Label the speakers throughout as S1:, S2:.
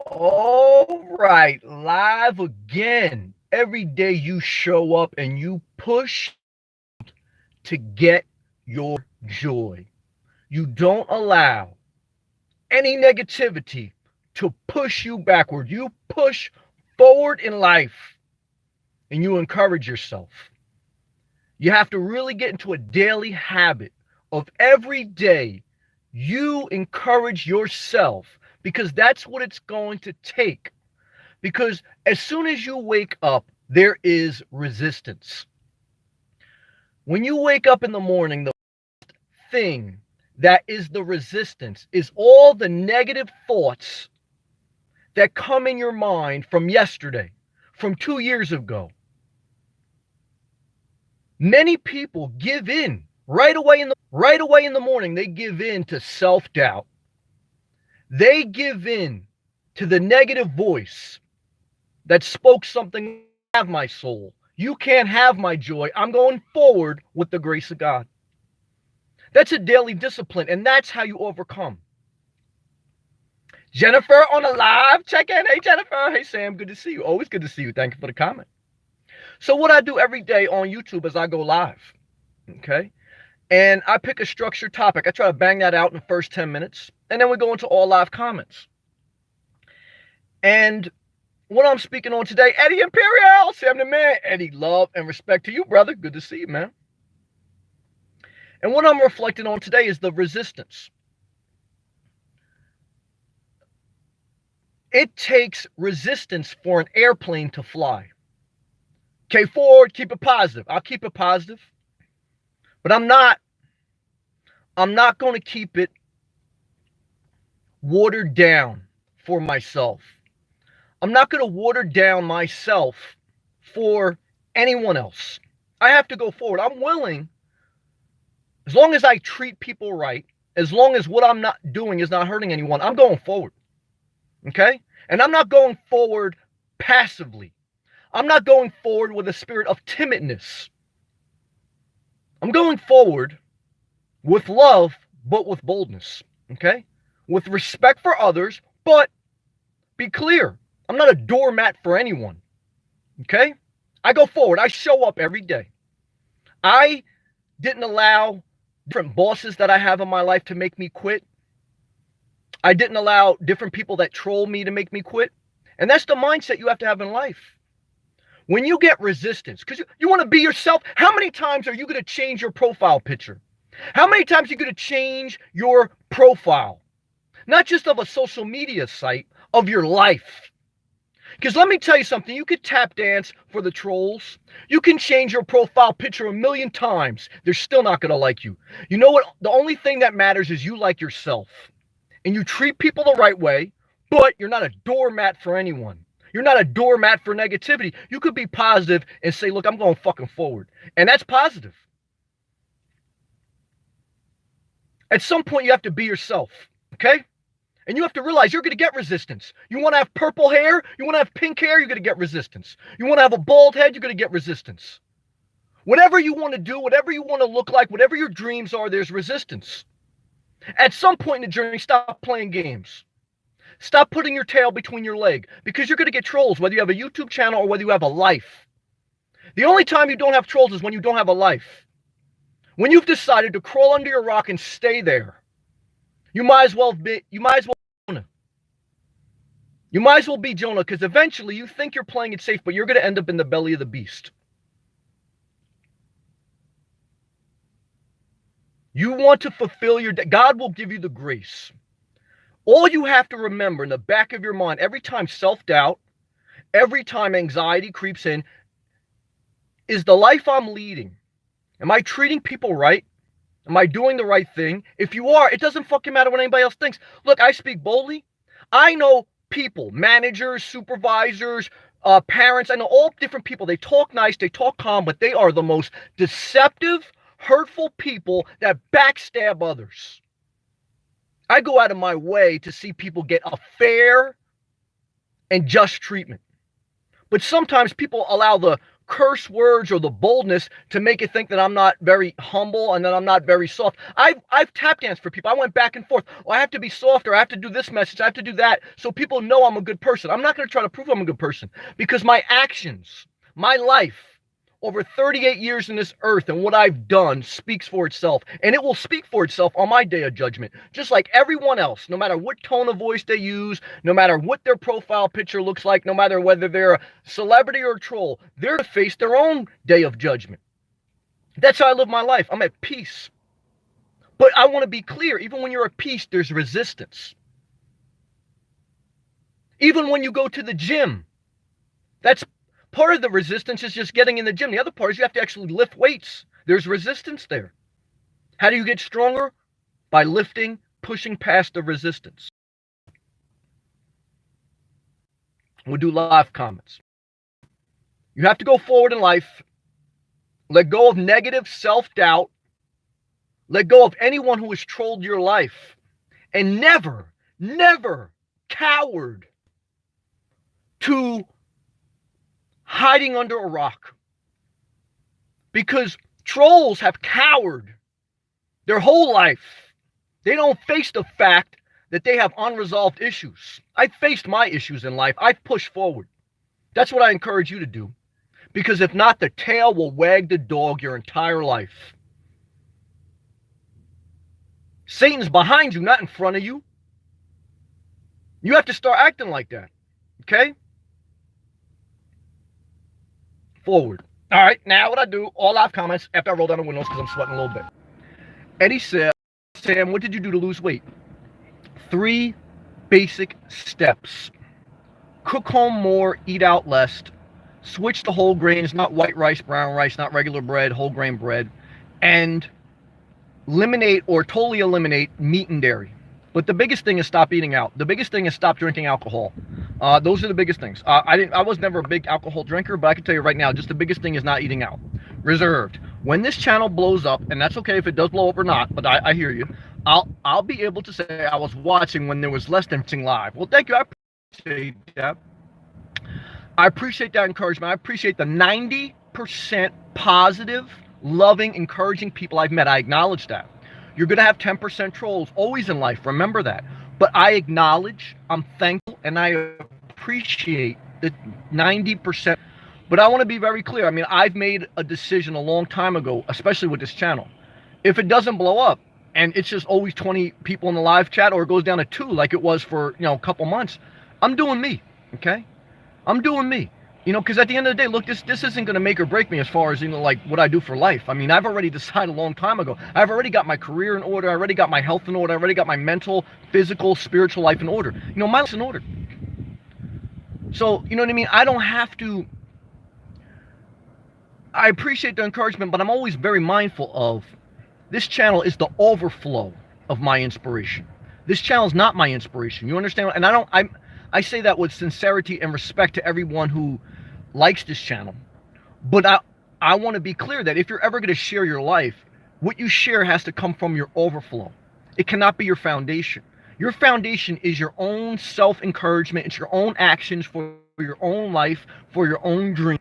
S1: All right, live again. Every day you show up and you push to get your joy. You don't allow any negativity to push you backward. You push forward in life and you encourage yourself. You have to really get into a daily habit of every day you encourage yourself because that's what it's going to take. Because as soon as you wake up, there is resistance. When you wake up in the morning, the thing that is the resistance is all the negative thoughts that come in your mind from yesterday, from 2 years ago. Many people give in right away in the morning. They give in to self-doubt. They give in to the negative voice that spoke something. Have my soul. You can't have my joy. I'm going forward with the grace of God. That's a daily discipline, and that's how you overcome. Jennifer on a live check-in. Hey, Jennifer. Hey, Sam. Good to see you. Always good to see you. Thank you for the comment. So what I do every day on YouTube is I go live, okay? And I pick a structured topic. I try to bang that out in the first 10 minutes, and then we go into all live comments. And what I'm speaking on today, Eddie Imperial, Sam the man. Eddie, love and respect to you, brother. Good to see you, man. And what I'm reflecting on today is the resistance. It takes resistance for an airplane to fly. Okay, forward, keep it positive. I'll keep it positive. But I'm not going to keep it watered down for myself. I'm not going to water down myself for anyone else. I have to go forward. I'm willing, as long as I treat people right, as long as what I'm not doing is not hurting anyone, I'm going forward. Okay? And I'm not going forward passively. I'm not going forward with a spirit of timidness. I'm going forward with love, but with boldness. Okay? With respect for others, but be clear. I'm not a doormat for anyone. Okay? I go forward. I show up every day. I didn't allow different bosses that I have in my life to make me quit. I didn't allow different people that troll me to make me quit. And that's the mindset you have to have in life. When you get resistance, because you want to be yourself, how many times are you going to change your profile picture? How many times are you going to change your profile? Not just of a social media site, of your life. Because let me tell you something, you could tap dance for the trolls. You can change your profile picture 1,000,000 times. They're still not going to like you. You know what? The only thing that matters is you like yourself. And you treat people the right way, but you're not a doormat for anyone. You're not a doormat for negativity. You could be positive and say, look, I'm going fucking forward. And that's positive. At some point, you have to be yourself, okay? And you have to realize you're going to get resistance. You want to have purple hair? You want to have pink hair? You're going to get resistance. You want to have a bald head? You're going to get resistance. Whatever you want to do, whatever you want to look like, whatever your dreams are, there's resistance. At some point in the journey, stop playing games. Stop putting your tail between your leg because you're going to get trolls, whether you have a YouTube channel or whether you have a life. The only time you don't have trolls is when you don't have a life. When you've decided to crawl under your rock and stay there, you might as well be Jonah. You might as well be Jonah because eventually you think you're playing it safe, but you're going to end up in the belly of the beast. You want to fulfill your God will give you the grace. All you have to remember in the back of your mind, every time self-doubt, every time anxiety creeps in, is the life I'm leading. Am I treating people right? Am I doing the right thing? If you are, it doesn't fucking matter what anybody else thinks. Look, I speak boldly. I know people, managers, supervisors, parents. I know all different people. They talk nice, they talk calm, but they are the most deceptive, hurtful people that backstab others. I go out of my way to see people get a fair and just treatment. But sometimes people allow the curse words or the boldness to make it think that I'm not very humble and that I'm not very soft. I've tap danced for people. I went back and forth. Oh, I have to be softer. I have to do this message. I have to do that so people know I'm a good person. I'm not going to try to prove I'm a good person because my actions, my life, over 38 years in this earth and what I've done speaks for itself. And it will speak for itself on my day of judgment. Just like everyone else, no matter what tone of voice they use, no matter what their profile picture looks like, no matter whether they're a celebrity or a troll, they're to face their own day of judgment. That's how I live my life. I'm at peace. But I want to be clear, even when you're at peace, there's resistance. Even when you go to the gym, that's part of the resistance is just getting in the gym. The other part is you have to actually lift weights. There's resistance there. How do you get stronger? By lifting, pushing past the resistance. We'll do live comments. You have to go forward in life. Let go of negative self-doubt. Let go of anyone who has trolled your life. And never, never cowered to hiding under a rock. Because trolls have cowered their whole life. They don't face the fact that they have unresolved issues. I faced my issues in life. I've pushed forward. That's what I encourage you to do. Because if not, the tail will wag the dog your entire life. Satan's behind you, not in front of you. You have to start acting like that. Okay? Forward. All right, now what I do, all live comments after I roll down the windows because I'm sweating a little bit. Eddie said, Sam, what did you do to lose weight? 3 basic steps. Cook home more, eat out less. Switch to whole grains, not white rice, brown rice, not regular bread, whole grain bread. And eliminate or totally eliminate meat and dairy. But the biggest thing is stop eating out. The biggest thing is stop drinking alcohol. Those are the biggest things. I was never a big alcohol drinker, but I can tell you right now, just the biggest thing is not eating out. Reserved. When this channel blows up, and that's okay if it does blow up or not, but I hear you. I'll be able to say I was watching when there was less than live. Well, thank you. I appreciate that. I appreciate that encouragement. I appreciate the 90% positive, loving, encouraging people I've met. I acknowledge that. You're going to have 10% trolls always in life. Remember that. But I acknowledge, I'm thankful, and I appreciate the 90%. But I want to be very clear. I mean, I've made a decision a long time ago, especially with this channel. If it doesn't blow up, and it's just always 20 people in the live chat, or it goes down to 2 like it was for, a couple months, I'm doing me, okay? I'm doing me. Because at the end of the day, look, this isn't going to make or break me as far as, like what I do for life. I mean, I've already decided a long time ago. I've already got my career in order. I already got my health in order. I already got my mental, physical, spiritual life in order. My life's in order. So, you know what I mean? I don't have to. I appreciate the encouragement, but I'm always very mindful of this channel is the overflow of my inspiration. This channel is not my inspiration. You understand? And I say that with sincerity and respect to everyone who likes this channel. But I want to be clear that if you're ever going to share your life, what you share has to come from your overflow. It cannot be your foundation. Your foundation is your own self-encouragement. It's your own actions for your own life, for your own dream.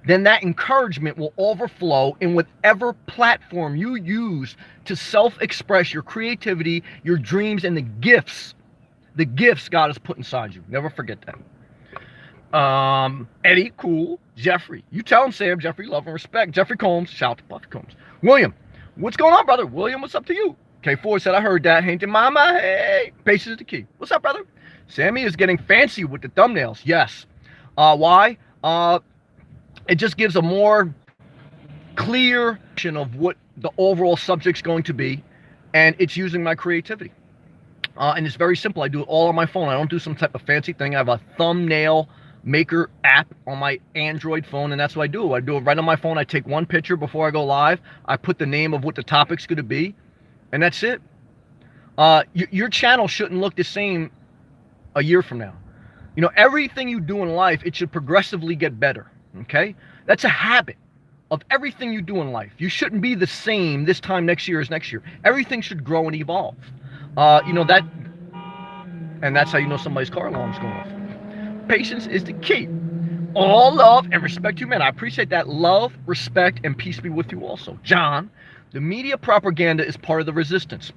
S1: Then that encouragement will overflow in whatever platform you use to self-express your creativity, your dreams, and the gifts God has put inside you. Never forget that. Eddie, cool. Jeffrey, you tell him, Sam. Jeffrey, love and respect. Jeffrey Combs, shout out to Puffy Combs. William, what's going on, brother? William, what's up to you? K4 said, I heard that. Hainted mama, hey. Patience is the key. What's up, brother? Sammy is getting fancy with the thumbnails. Yes. Why? It just gives a more clear vision of what the overall subject's going to be, and it's using my creativity. And it's very simple. I do it all on my phone. I don't do some type of fancy thing. I have a thumbnail maker app on my Android phone, and that's what I do. I do it right on my phone. I take one picture before I go live. I put the name of what the topic's going to be, and that's it. Your channel shouldn't look the same a year from now. Everything you do in life, it should progressively get better, okay? That's a habit of everything you do in life. You shouldn't be the same this time next year as next year. Everything should grow and evolve. That, and that's how you know somebody's car alarm's going off. Patience is the key. All love and respect to you, man. I appreciate that. Love, respect, and peace be with you also. John, the media propaganda is part of the resistance.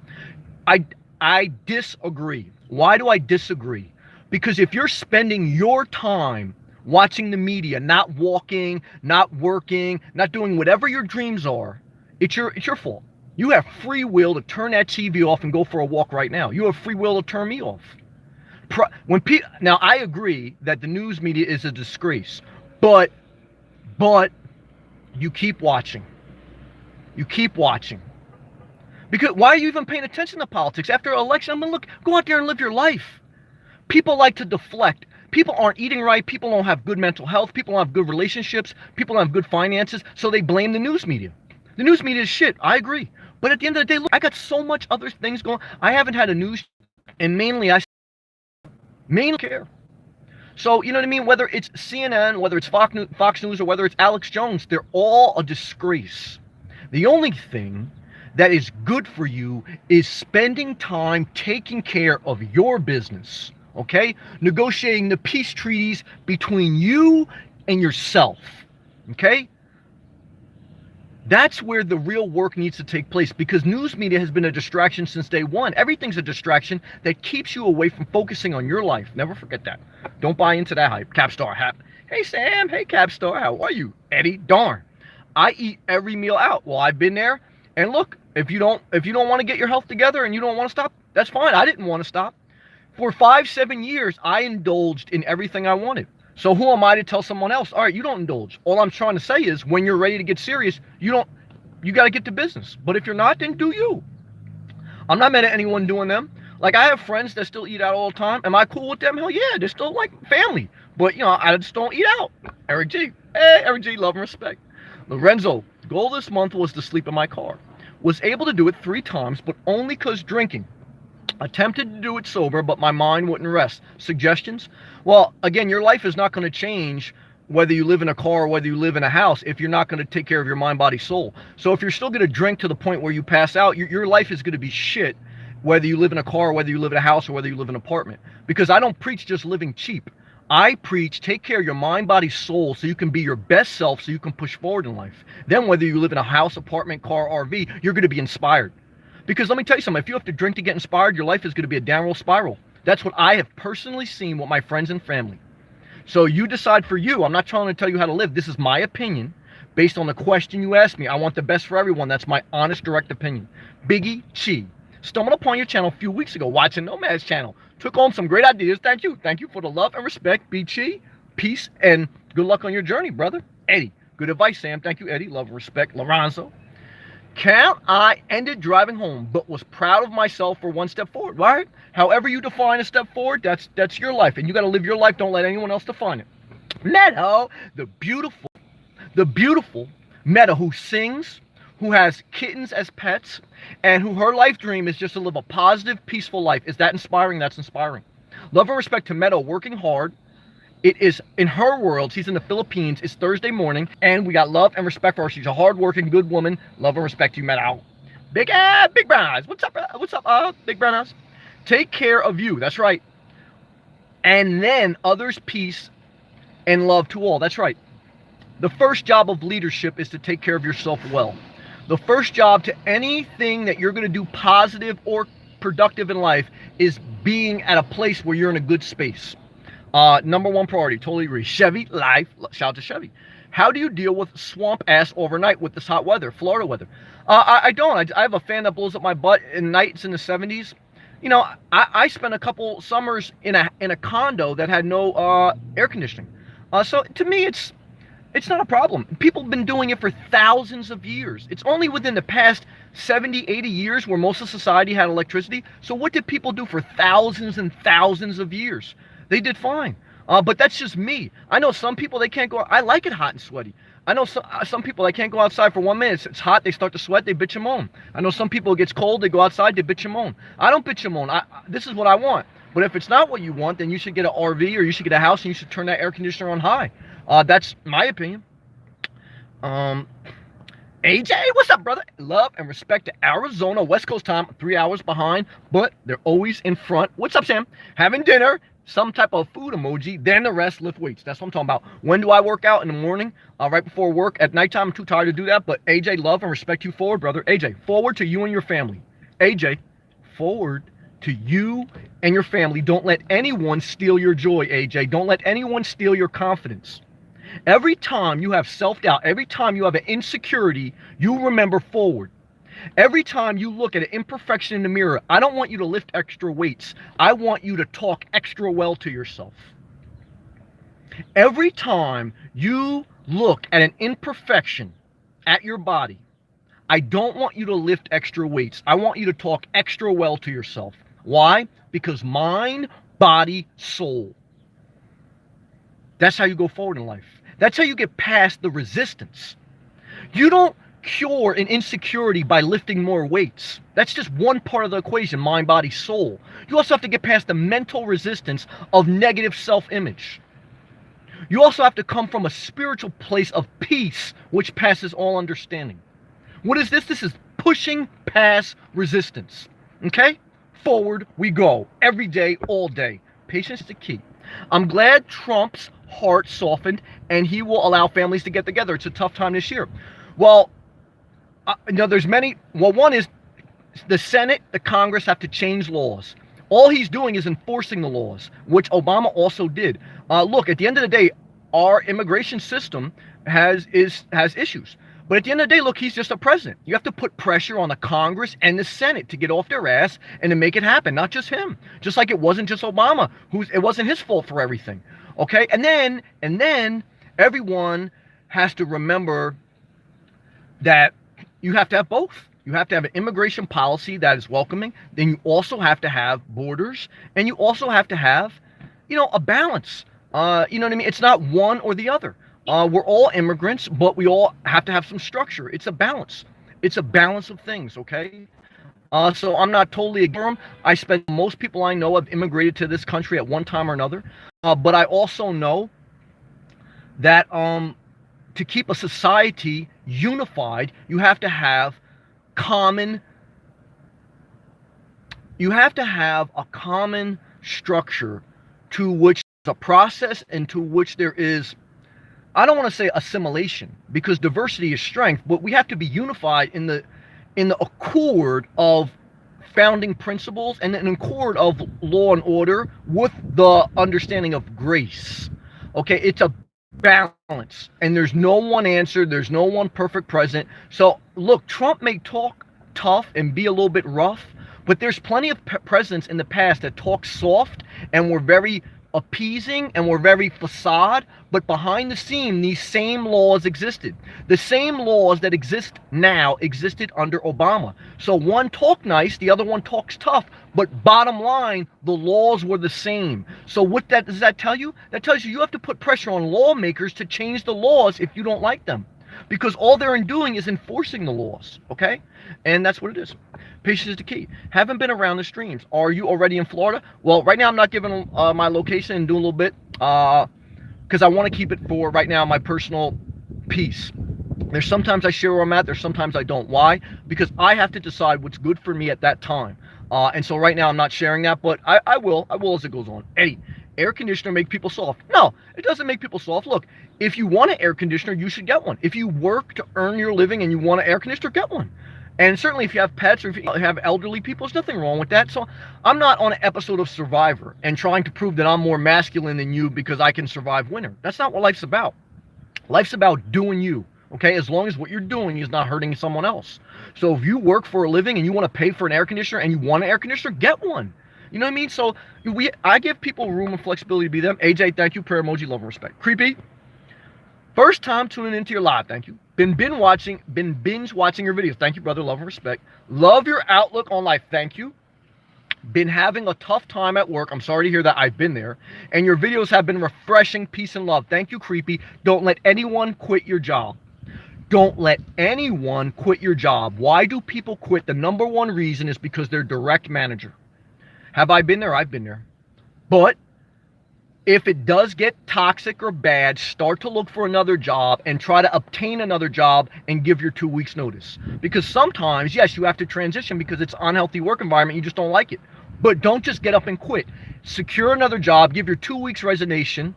S1: I I disagree. Why do I disagree? Because if you're spending your time watching the media, not walking, not working, not doing whatever your dreams are, it's your fault. You have free will to turn that TV off and go for a walk right now. You have free will to turn me off. Now I agree that the news media is a disgrace, but you keep watching. You keep watching. Because why are you even paying attention to politics? After an election, I mean, look, go out there and live your life. People like to deflect. People aren't eating right. People don't have good mental health. People don't have good relationships. People don't have good finances. So they blame the news media. The news media is shit. I agree. But at the end of the day, look, I got so much other things going. I haven't had a news, and I mainly care. So, you know what I mean? Whether it's CNN, whether it's Fox News, or whether it's Alex Jones, they're all a disgrace. The only thing that is good for you is spending time taking care of your business, okay? Negotiating the peace treaties between you and yourself, okay? That's where the real work needs to take place, because news media has been a distraction since day one. Everything's a distraction that keeps you away from focusing on your life. Never forget that. Don't buy into that hype. Capstar, hey Sam, hey Capstar, how are you? Eddie, darn. I eat every meal out. Well, I've been there. And look, if you don't want to get your health together and you don't want to stop, that's fine. I didn't want to stop. For 5-7 years, I indulged in everything I wanted. So who am I to tell someone else, all right, you don't indulge? All I'm trying to say is when you're ready to get serious, you got to get to business. But if you're not, then do you. I'm not mad at anyone doing them. Like, I have friends that still eat out all the time. Am I cool with them? Hell yeah, they're still like family. But, I just don't eat out. Eric G. Hey, Eric G, love and respect. Lorenzo, goal this month was to sleep in my car. Was able to do it 3 times, but only because drinking. Attempted to do it sober, but my mind wouldn't rest. Suggestions? Well, again, your life is not going to change whether you live in a car or whether you live in a house if you're not going to take care of your mind, body, soul. So if you're still going to drink to the point where you pass out, your life is going to be shit whether you live in a car, whether you live in a house, or whether you live in an apartment. Because I don't preach just living cheap. I preach take care of your mind, body, soul so you can be your best self, so you can push forward in life. Then whether you live in a house, apartment, car, RV, you're going to be inspired. Because let me tell you something, if you have to drink to get inspired, your life is going to be a downward spiral. That's what I have personally seen with my friends and family. So you decide for you. I'm not trying to tell you how to live. This is my opinion based on the question you asked me. I want the best for everyone. That's my honest, direct opinion. Biggie Chi. Stumbled upon your channel a few weeks ago, watching Nomad's channel. Took on some great ideas. Thank you. Thank you for the love and respect. Big Chi. Peace and good luck on your journey, brother. Eddie. Good advice, Sam. Thank you, Eddie. Love and respect. Lorenzo. I ended driving home, but was proud of myself for one step forward, right? However you define a step forward, that's your life, and you got to live your life. Don't let anyone else define it. Meadow, the beautiful Meadow, who sings, who has kittens as pets, and who her life dream is just to live a positive, peaceful life. Is that inspiring? That's inspiring. Love and respect to Meadow, working hard. It is in her world. She's in the Philippines. It's Thursday morning, and we got love and respect for her. She's a hard-working, good woman. Love and respect to you, Meadow. Big brown eyes. What's up? Big brown eyes. Take care of you. That's right. And then others, peace and love to all. That's right. The first job of leadership is to take care of yourself well. The first job to anything that you're going to do positive or productive in life is being at a place where you're in a good space. Number one priority, totally agree. Chevy life, shout out to Chevy. How do you deal with swamp ass overnight with this hot weather, Florida weather? I don't. I have a fan that blows up my butt in nights in the 70s. I spent a couple summers in a condo that had no air conditioning. So to me, it's not a problem. People have been doing it for thousands of years. It's only within the past 70, 80 years where most of society had electricity. So what did people do for thousands and thousands of years? They did fine. But that's just me. I know some people, they can't go. I like it hot and sweaty. I know some people, they can't go outside for 1 minute. It's hot, they start to sweat, they bitch and moan. I know some people, it gets cold, they go outside, they bitch and moan. I don't bitch and moan. This is what I want. But if it's not what you want, then you should get an RV or you should get a house and you should turn that air conditioner on high. That's my opinion. AJ, what's up, brother? Love and respect to Arizona, West Coast time, 3 hours behind, but they're always in front. What's up, Sam? Having dinner. some type of food emoji, then the rest lift weights. That's what I'm talking about. When do I work out? In the morning, right before work. At nighttime, I'm too tired to do that. But AJ, love and respect you forward, brother. AJ, forward to you and your family. AJ, forward to you and your family. Don't let anyone steal your joy, AJ. Don't let anyone steal your confidence. Every time you have self-doubt, every time you have an insecurity, you remember forward. Every time you look at an imperfection in the mirror, I don't want you to lift extra weights. I want you to talk extra well to yourself. Every time you look at an imperfection at your body, I don't want you to lift extra weights. I want you to talk extra well to yourself. Why? Because mind, body, soul. That's how you go forward in life. That's how you get past the resistance. You don't cure an insecurity by lifting more weights. That's just one part of the equation, mind, body, soul. You also have to get past the mental resistance of negative self-image. You also have to come from a spiritual place of peace, which passes all understanding. What is this? This is pushing past resistance. Okay? Forward we go. Every day, all day. Patience is the key. I'm glad Trump's heart softened and he will allow families to get together. It's a tough time this year. Well, there's many. Well, one is the Senate, the Congress have to change laws. All he's doing is enforcing the laws, which Obama also did. Look, at the end of the day, our immigration system has issues. But at the end of the day, look, he's just a president. You have to put pressure on the Congress and the Senate to get off their ass and to make it happen. Not just him. Just like it wasn't just Obama. It wasn't his fault for everything. Okay? And then everyone has to remember that you have to have both. You have to have an immigration policy that is welcoming. Then you also have to have borders. And you also have to have, a balance. You know what I mean? It's not one or the other. We're all immigrants, but we all have to have some structure. It's a balance. It's a balance of things, okay? So I'm not totally against them. Most people I know have immigrated to this country at one time or another. But I also know that to keep a society unified, you have to have a common structure to which a process and to which there is, I don't want to say assimilation, because diversity is strength, but we have to be unified in the accord of founding principles and an accord of law and order with the understanding of grace. Okay, it's a balance, and there's no one answer, there's no one perfect president. So look, Trump may talk tough and be a little bit rough, but there's plenty of presidents in the past that talk soft and were very appeasing and were very facade, but behind the scene these same laws existed. The same laws that exist now existed under Obama. So one talked nice, the other one talks tough, but bottom line, the laws were the same. So what does that tell you? That tells you have to put pressure on lawmakers to change the laws if you don't like them, because all they're doing is enforcing the laws. Okay? And that's what it is. Patience is the key. Haven't been around the streams. Are you already in Florida? Well, right now I'm not giving my location and doing a little bit because I want to keep it for right now my personal peace. There's sometimes I share where I'm at. There's sometimes I don't. Why? Because I have to decide what's good for me at that time. And so right now I'm not sharing that, but I will as it goes on. Hey, air conditioner make people soft? No, it doesn't make people soft. Look, if you want an air conditioner, you should get one. If you work to earn your living and you want an air conditioner, get one. And certainly if you have pets or if you have elderly people, there's nothing wrong with that. So I'm not on an episode of Survivor and trying to prove that I'm more masculine than you because I can survive winter. That's not what life's about. Life's about doing you, okay? As long as what you're doing is not hurting someone else. So if you work for a living and you want to pay for an air conditioner and you want an air conditioner, get one. You know what I mean? So I give people room and flexibility to be them. AJ, thank you. Prayer emoji, love and respect. Creepy. First time tuning into your live, thank you. Been binge watching your videos. Thank you, brother. Love and respect. Love your outlook on life. Thank you. Been having a tough time at work. I'm sorry to hear that. I've been there. And your videos have been refreshing. Peace and love. Thank you, Creepy. Don't let anyone quit your job. Don't let anyone quit your job. Why do people quit? The number one reason is because they're direct manager. Have I been there? I've been there. But if it does get toxic or bad, start to look for another job and try to obtain another job and give your 2 weeks notice. Because sometimes, yes, you have to transition because it's an unhealthy work environment. You just don't like it. But don't just get up and quit. Secure another job, give your 2 weeks resignation,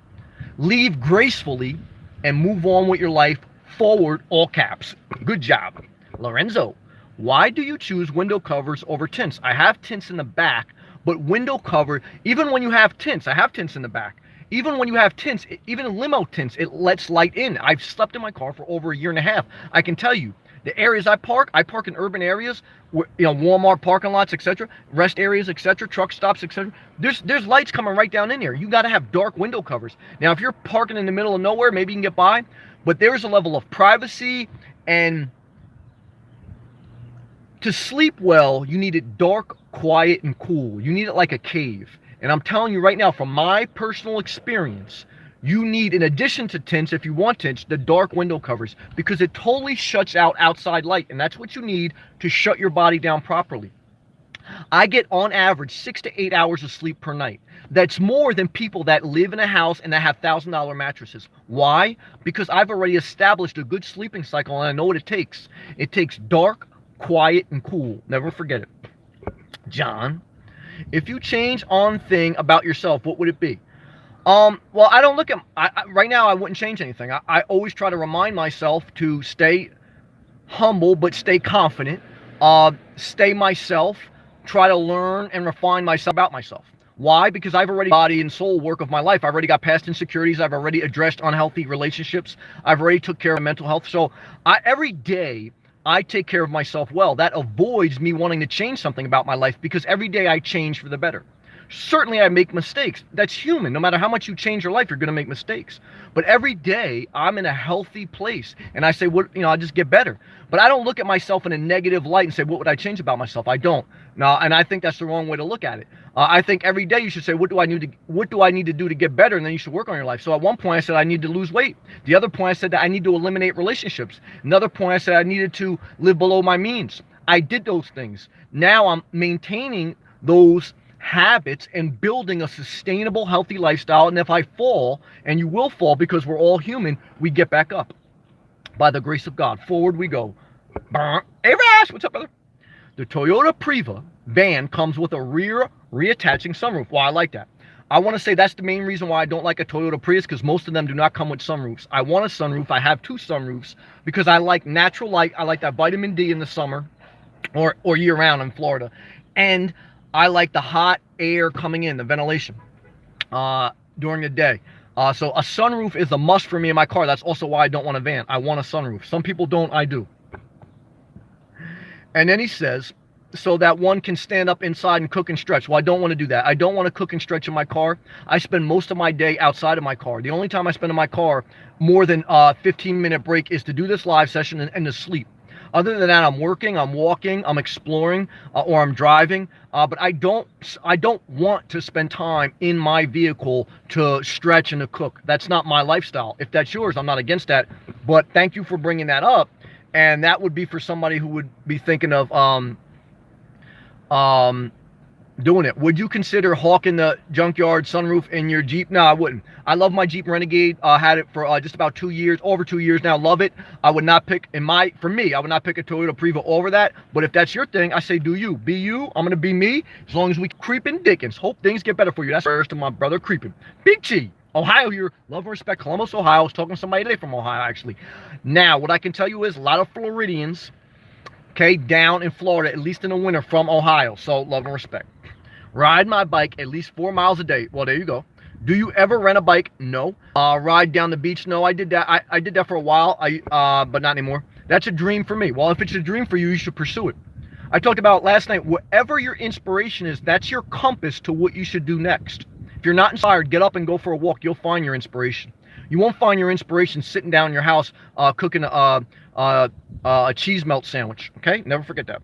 S1: leave gracefully, and move on with your life forward, all caps. Good job. Lorenzo, why do you choose window covers over tints? I have tints in the back, but window cover, even when you have tints, I have tints in the back. Even when you have tints, even in limo tints, it lets light in. I've slept in my car for over a year and a half. I can tell you, the areas I park in urban areas, where, Walmart parking lots, etc., rest areas, etc., truck stops, etc. There's lights coming right down in there. You got to have dark window covers. Now, if you're parking in the middle of nowhere, maybe you can get by, but there's a level of privacy, and to sleep well, you need it dark, quiet, and cool. You need it like a cave. And I'm telling you right now, from my personal experience, you need, in addition to tints, if you want tints, the dark window covers, because it totally shuts out outside light, and that's what you need to shut your body down properly. I get on average 6 to 8 hours of sleep per night. That's more than people that live in a house and that have $1,000 mattresses. Why? Because I've already established a good sleeping cycle, and I know what it takes. It takes dark, quiet, and cool. Never forget it. John, if you change one thing about yourself, what would it be? Well, I don't look at, right now I wouldn't change anything. I always try to remind myself to stay humble, but stay confident, stay myself, try to learn and refine myself about myself. Why? Because I've already body and soul work of my life. I've already got past insecurities. I've already addressed unhealthy relationships. I've already took care of my mental health. So every day I take care of myself well. That avoids me wanting to change something about my life, because every day I change for the better. Certainly I make mistakes. That's human. No matter how much you change your life, you're going to make mistakes. But every day I'm in a healthy place, and I say, I just get better. But I don't look at myself in a negative light and say, what would I change about myself? I don't. No, and I think that's the wrong way to look at it. I think every day you should say, what do I need to do to get better? And then you should work on your life. So at one point I said I need to lose weight. The other point I said that I need to eliminate relationships. Another point I said I needed to live below my means. I did those things. Now I'm maintaining those habits and building a sustainable, healthy lifestyle. And if I fall, and you will fall because we're all human, we get back up. By the grace of God, forward we go. Hey Rash, what's up, brother? The Toyota Priva van comes with a rear reattaching sunroof. Well, I like that. I want to say that's the main reason why I don't like a Toyota Prius, because most of them do not come with sunroofs. I want a sunroof. I have 2 sunroofs because I like natural light. I like that vitamin D in the summer or year round in Florida. And I like the hot air coming in, the ventilation during the day. So a sunroof is a must for me in my car. That's also why I don't want a van. I want a sunroof. Some people don't. I do. And then he says, so that one can stand up inside and cook and stretch. Well, I don't want to do that. I don't want to cook and stretch in my car. I spend most of my day outside of my car. The only time I spend in my car more than a 15-minute break is to do this live session and to sleep. Other than that, I'm working, I'm walking, I'm exploring, or I'm driving. But I don't want to spend time in my vehicle to stretch and to cook. That's not my lifestyle. If that's yours, I'm not against that. But thank you for bringing that up. And that would be for somebody who would be thinking of doing it. Would you consider hawking the junkyard sunroof in your Jeep? No, I wouldn't. I love my Jeep Renegade. Had it for just about 2 years, over 2 years now. Love it. I would not pick, for me, I would not pick a Toyota Priva over that. But if that's your thing, I say do you. Be you. I'm going to be me. As long as we creeping Dickens. Hope things get better for you. That's prayers to my brother creeping. Big G. Ohio here. Love and respect. Columbus, Ohio. I was talking to somebody today from Ohio, actually. Now, what I can tell you is a lot of Floridians, okay, down in Florida, at least in the winter, from Ohio. So, love and respect. Ride my bike at least 4 miles a day. Well, there you go. Do you ever rent a bike? No. Ride down the beach? No, I did that. I did that for a while, but not anymore. That's a dream for me. Well, if it's a dream for you, you should pursue it. I talked about last night, whatever your inspiration is, that's your compass to what you should do next. If you're not inspired, get up and go for a walk. You'll find your inspiration. You won't find your inspiration sitting down in your house cooking a cheese melt sandwich. Okay? Never forget that.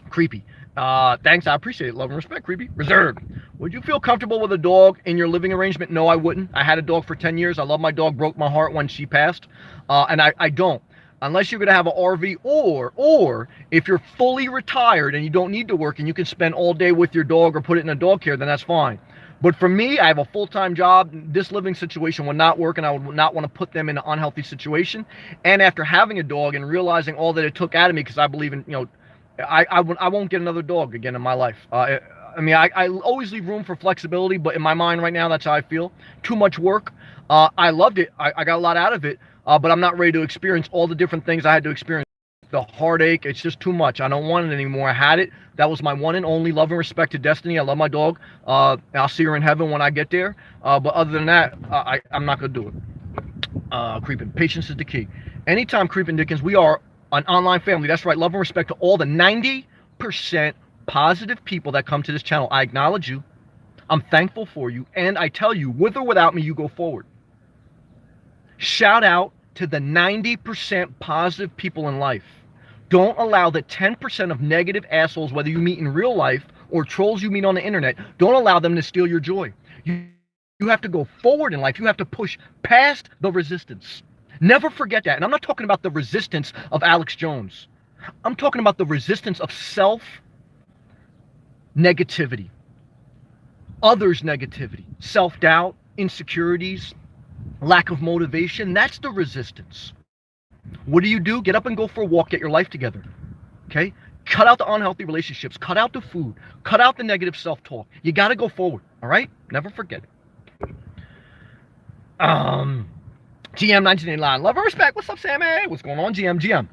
S1: Creepy. Thanks. I appreciate it. Love and respect. Creepy. Reserved. Would you feel comfortable with a dog in your living arrangement? No, I wouldn't. I had a dog for 10 years. I love my dog. Broke my heart when she passed. And I don't. Unless you're going to have an RV, or if you're fully retired and you don't need to work and you can spend all day with your dog or put it in a dog care, then that's fine. But for me, I have a full-time job. This living situation would not work, and I would not want to put them in an unhealthy situation. And after having a dog and realizing all that it took out of me, because I believe in, I won't get another dog again in my life. I mean, I always leave room for flexibility, but in my mind right now, that's how I feel. Too much work. I loved it. I got a lot out of it, but I'm not ready to experience all the different things I had to experience. The heartache, it's just too much. I don't want it anymore. I had it. That was my one and only. Love and respect to Destiny. I love my dog. I'll see her in heaven when I get there. But other than that, I'm not going to do it. Creeping. Patience is the key. Anytime, Creeping Dickens, we are an online family. That's right. Love and respect to all the 90% positive people that come to this channel. I acknowledge you. I'm thankful for you. And I tell you, with or without me, you go forward. Shout out to the 90% positive people in life. Don't allow the 10% of negative assholes, whether you meet in real life or trolls you meet on the internet, don't allow them to steal your joy. You have to go forward in life. You have to push past the resistance. Never forget that. And I'm not talking about the resistance of Alex Jones. I'm talking about the resistance of self-negativity, others' negativity, self-doubt, insecurities, lack of motivation. That's the resistance. What do? Get up and go for a walk. Get your life together. Okay? Cut out the unhealthy relationships. Cut out the food. Cut out the negative self-talk. You got to go forward. All right? Never forget it. GM 1989. Love and respect. What's up, Sammy? What's going on, GM?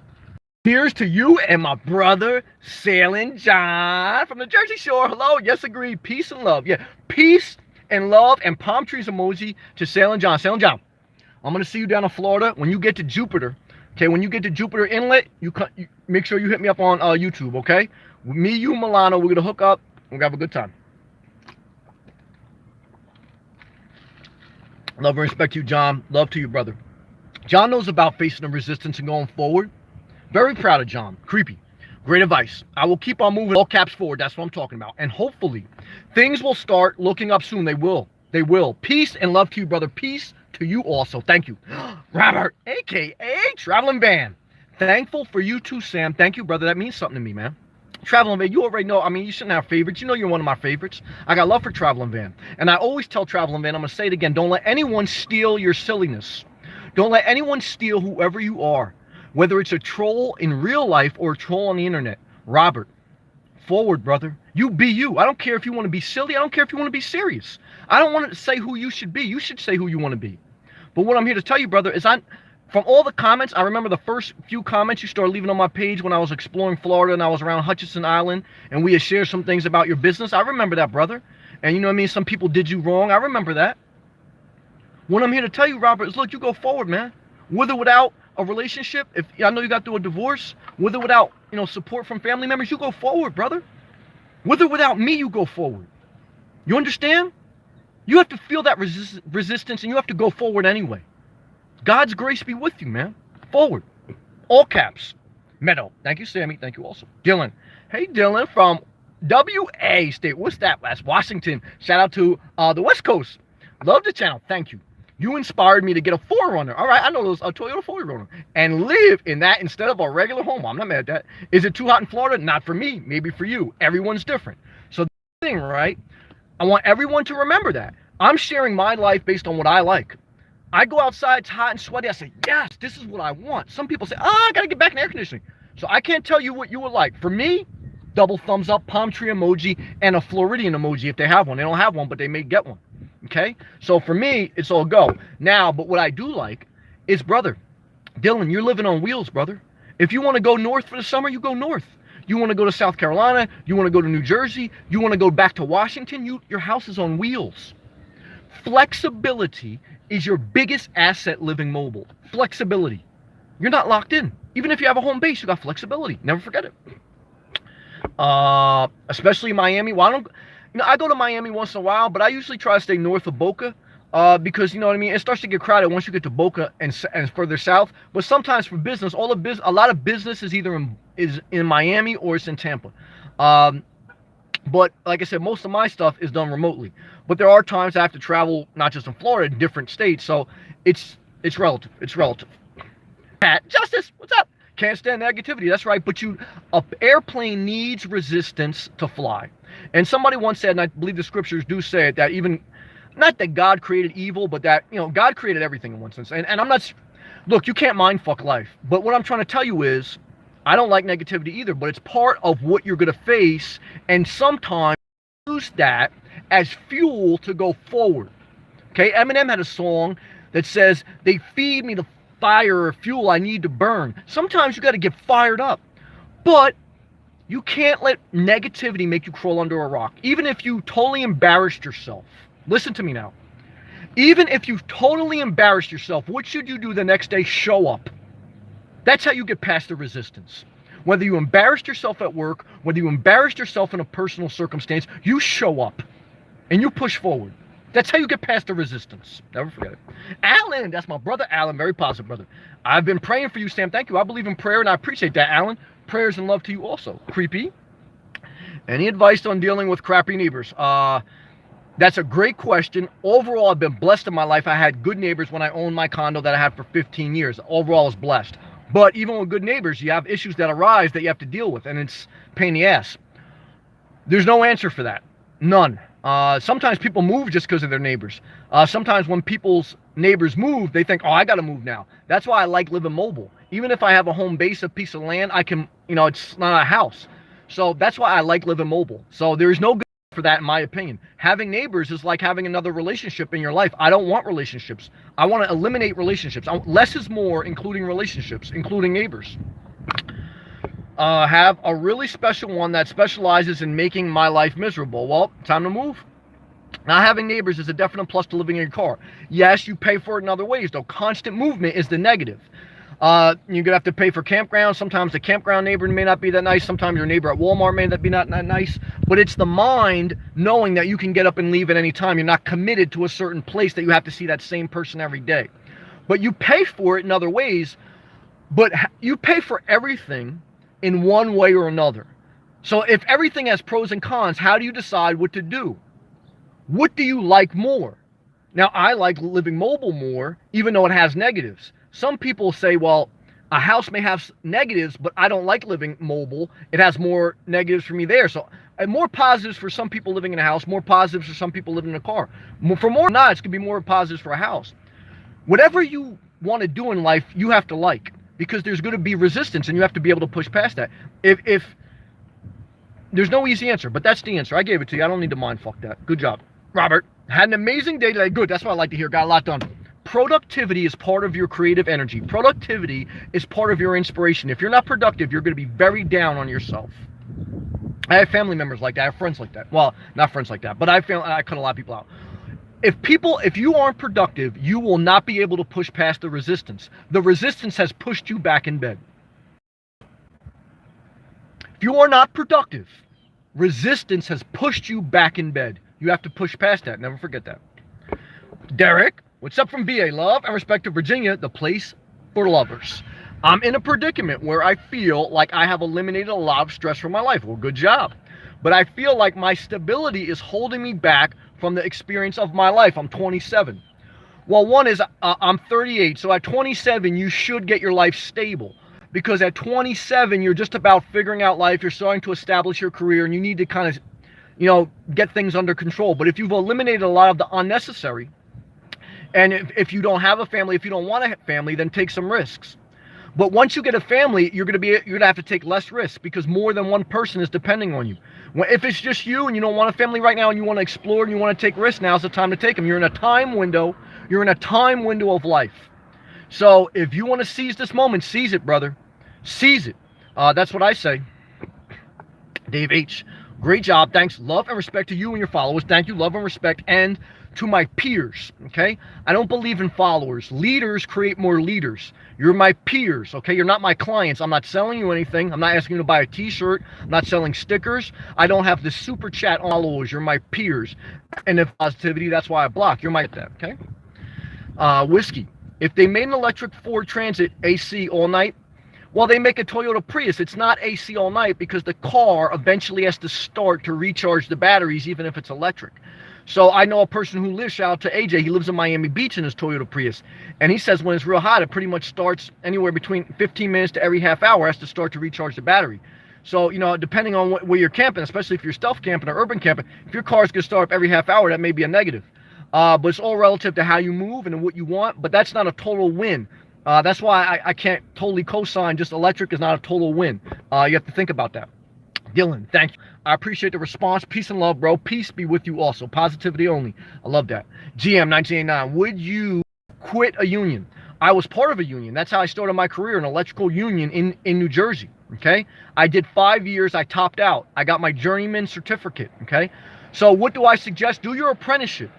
S1: Here's to you and my brother, Sailing John from the Jersey Shore. Hello. Yes, agreed. Peace and love. Yeah. Peace and love and palm trees emoji to Sailing John. Sailing John, I'm going to see you down in Florida. When you get to Jupiter, okay, when you get to Jupiter Inlet, you make sure you hit me up on YouTube, okay? Me, you, Milano, we're going to hook up. We're going to have a good time. Love and respect to you, John. Love to you, brother. John knows about facing the resistance and going forward. Very proud of John. Creepy. Great advice. I will keep on moving all caps forward. That's what I'm talking about. And hopefully, things will start looking up soon. They will. They will. Peace and love to you, brother. Peace to you also. Thank you. Robert, a.k.a. Traveling Van. Thankful for you too, Sam. Thank you, brother. That means something to me, man. Traveling Van, you already know. I mean, you shouldn't have favorites. You know you're one of my favorites. I got love for Traveling Van. And I always tell Traveling Van, I'm going to say it again, don't let anyone steal your silliness. Don't let anyone steal whoever you are. Whether it's a troll in real life or a troll on the internet. Robert, forward, brother. You be you. I don't care if you want to be silly. I don't care if you want to be serious. I don't want to say who you should be. You should say who you want to be. But what I'm here to tell you, brother, is from all the comments, I remember the first few comments you started leaving on my page when I was exploring Florida and I was around Hutchinson Island and we had shared some things about your business. I remember that, brother. And you know what I mean? Some people did you wrong. I remember that. What I'm here to tell you, Robert, is look, you go forward, man. With or without a relationship, if I know you got through a divorce, with or without, support from family members, you go forward, brother. With or without me, you go forward. You understand? You have to feel that resistance and you have to go forward anyway. God's grace be with you, man. Forward. All caps. Meadow. Thank you, Sammy. Thank you also. Dylan. Hey, Dylan from WA State. What's that? West Washington. Shout out to the West Coast. Love the channel. Thank you. You inspired me to get a 4Runner. All right, I know those, a Toyota 4Runner. And live in that instead of a regular home. I'm not mad at that. Is it too hot in Florida? Not for me. Maybe for you. Everyone's different. So the thing, right? I want everyone to remember that. I'm sharing my life based on what I like. I go outside, it's hot and sweaty. I say, yes, this is what I want. Some people say, I got to get back in air conditioning. So I can't tell you what you would like. For me, double thumbs up, palm tree emoji, and a Floridian emoji if they have one. They don't have one, but they may get one. Okay? So for me, it's all go. Now, but what I do like is, brother, Dylan, you're living on wheels, brother. If you want to go north for the summer, you go north. You want to go to South Carolina, you want to go to New Jersey, you want to go back to Washington, your house is on wheels. Flexibility is your biggest asset living mobile. Flexibility. You're not locked in. Even if you have a home base, you got flexibility. Never forget it. Especially Miami. Well, I go to Miami once in a while, but I usually try to stay north of Boca because, you know what I mean, it starts to get crowded once you get to Boca and further south. But sometimes for business, a lot of business is either in Miami or it's in Tampa. But like I said, most of my stuff is done remotely. But there are times I have to travel, not just in Florida, in different states. So it's relative. It's relative. Pat, Justice, what's up? Can't stand negativity. That's right. But an airplane needs resistance to fly. And somebody once said, and I believe the scriptures do say it, that even, not that God created evil, but that, God created everything in one sense. And I'm not, look, you can't mind fuck life. But what I'm trying to tell you is, I don't like negativity either, but it's part of what you're going to face. And sometimes use that as fuel to go forward. Okay, Eminem had a song that says, they feed me the fire or fuel I need to burn. Sometimes you got to get fired up. But you can't let negativity make you crawl under a rock. Even if you totally embarrassed yourself. Listen to me now. Even if you've totally embarrassed yourself, what should you do the next day? Show up. That's how you get past the resistance. Whether you embarrassed yourself at work, whether you embarrassed yourself in a personal circumstance, you show up and you push forward. That's how you get past the resistance. Never forget it. Alan, that's my brother Alan, very positive brother. I've been praying for you, Sam. Thank you. I believe in prayer and I appreciate that, Alan. Prayers and love to you also. Creepy. Any advice on dealing with crappy neighbors? That's a great question. Overall, I've been blessed in my life. I had good neighbors when I owned my condo that I had for 15 years. Overall, I was blessed. But even with good neighbors, you have issues that arise that you have to deal with, and it's a pain in the ass. There's no answer for that. None. Sometimes people move just because of their neighbors. Sometimes when people's neighbors move, they think, oh, I got to move now. That's why I like living mobile. Even if I have a home base, a piece of land, I can, it's not a house. So that's why I like living mobile. So there's no good for that, in my opinion. Having neighbors is like having another relationship in your life. I don't want relationships. I want to eliminate relationships. Less is more, including relationships, including neighbors. Have a really special one that specializes in making my life miserable. Well, time to move. Now, having neighbors is a definite plus to living in your car. Yes, you pay for it in other ways, though. Constant movement is the negative. You're going to have to pay for campgrounds. Sometimes the campground neighbor may not be that nice. Sometimes your neighbor at Walmart may not be that nice. But it's the mind knowing that you can get up and leave at any time. You're not committed to a certain place that you have to see that same person every day. But you pay for it in other ways. But you pay for everything in one way or another. So if everything has pros and cons, how do you decide what to do? What do you like more? Now, I like living mobile more, even though it has negatives. Some people say, well, a house may have negatives, but I don't like living mobile. It has more negatives for me there. So more positives for some people living in a house, more positives for some people living in a car. For more not, it's going to be more positives for a house. Whatever you want to do in life, you have to like, because there's going to be resistance and you have to be able to push past that. If there's no easy answer, but that's the answer. I gave it to you. I don't need to mind fuck that. Good job. Robert, had an amazing day today. Good. That's what I like to hear. Got a lot done. Productivity is part of your creative energy. Productivity is part of your inspiration. If you're not productive, you're going to be very down on yourself. I have family members like that. I have friends like that. Well, not friends like that, but I cut a lot of people out. If you aren't productive, you will not be able to push past the resistance. The resistance has pushed you back in bed. If you are not productive, resistance has pushed you back in bed. You have to push past that. Never forget that. Derek, what's up from VA? Love and respect to Virginia, the place for lovers. I'm in a predicament where I feel like I have eliminated a lot of stress from my life. Well, good job. But I feel like my stability is holding me back from the experience of my life. I'm 27. Well, one is I'm 38. So at 27, you should get your life stable. Because at 27, you're just about figuring out life. You're starting to establish your career and you need to kind of, get things under control. But if you've eliminated a lot of the unnecessary, and if you don't have a family, if you don't want a family, then take some risks. But once you get a family, you're going to have to take less risks because more than one person is depending on you. If it's just you and you don't want a family right now and you want to explore and you want to take risks, now's the time to take them. You're in a time window. You're in a time window of life. So if you want to seize this moment, seize it, brother. Seize it. That's what I say. Dave H. Great job. Thanks. Love and respect to you and your followers. Thank you. Love and respect. And to my peers, okay? I don't believe in followers. Leaders create more leaders. You're my peers, okay? You're not my clients. I'm not selling you anything. I'm not asking you to buy a t-shirt. I'm not selling stickers. I don't have the super chat followers. You're my peers. And if positivity, that's why I block. You're my that, okay? Whiskey. If they made an electric Ford Transit AC all night, well, they make a Toyota Prius. It's not AC all night because the car eventually has to start to recharge the batteries, even if it's electric. So I know a person who lives, shout out to AJ, he lives in Miami Beach in his Toyota Prius. And he says when it's real hot, it pretty much starts anywhere between 15 minutes to every half hour has to start to recharge the battery. So, depending on where you're camping, especially if you're stealth camping or urban camping, if your car's going to start up every half hour, that may be a negative. But it's all relative to how you move and what you want, but that's not a total win. That's why I can't totally co-sign just electric is not a total win. You have to think about that. Dylan, thank you. I appreciate the response. Peace and love, bro. Peace be with you also. Positivity only. I love that. GM 1989, would you quit a union? I was part of a union. That's how I started my career, an electrical union in New Jersey. Okay. I did 5 years. I topped out. I got my journeyman certificate. Okay. So what do I suggest? Do your apprenticeship.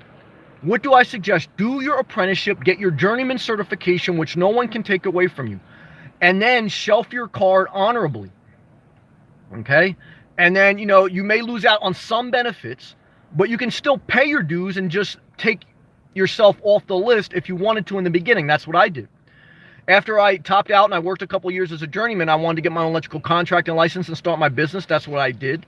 S1: What do I suggest? Do your apprenticeship, get your journeyman certification, which no one can take away from you, and then shelf your card honorably. Okay? And then, you may lose out on some benefits, but you can still pay your dues and just take yourself off the list if you wanted to in the beginning. That's what I did. After I topped out and I worked a couple years as a journeyman, I wanted to get my own electrical contract and license and start my business. That's what I did.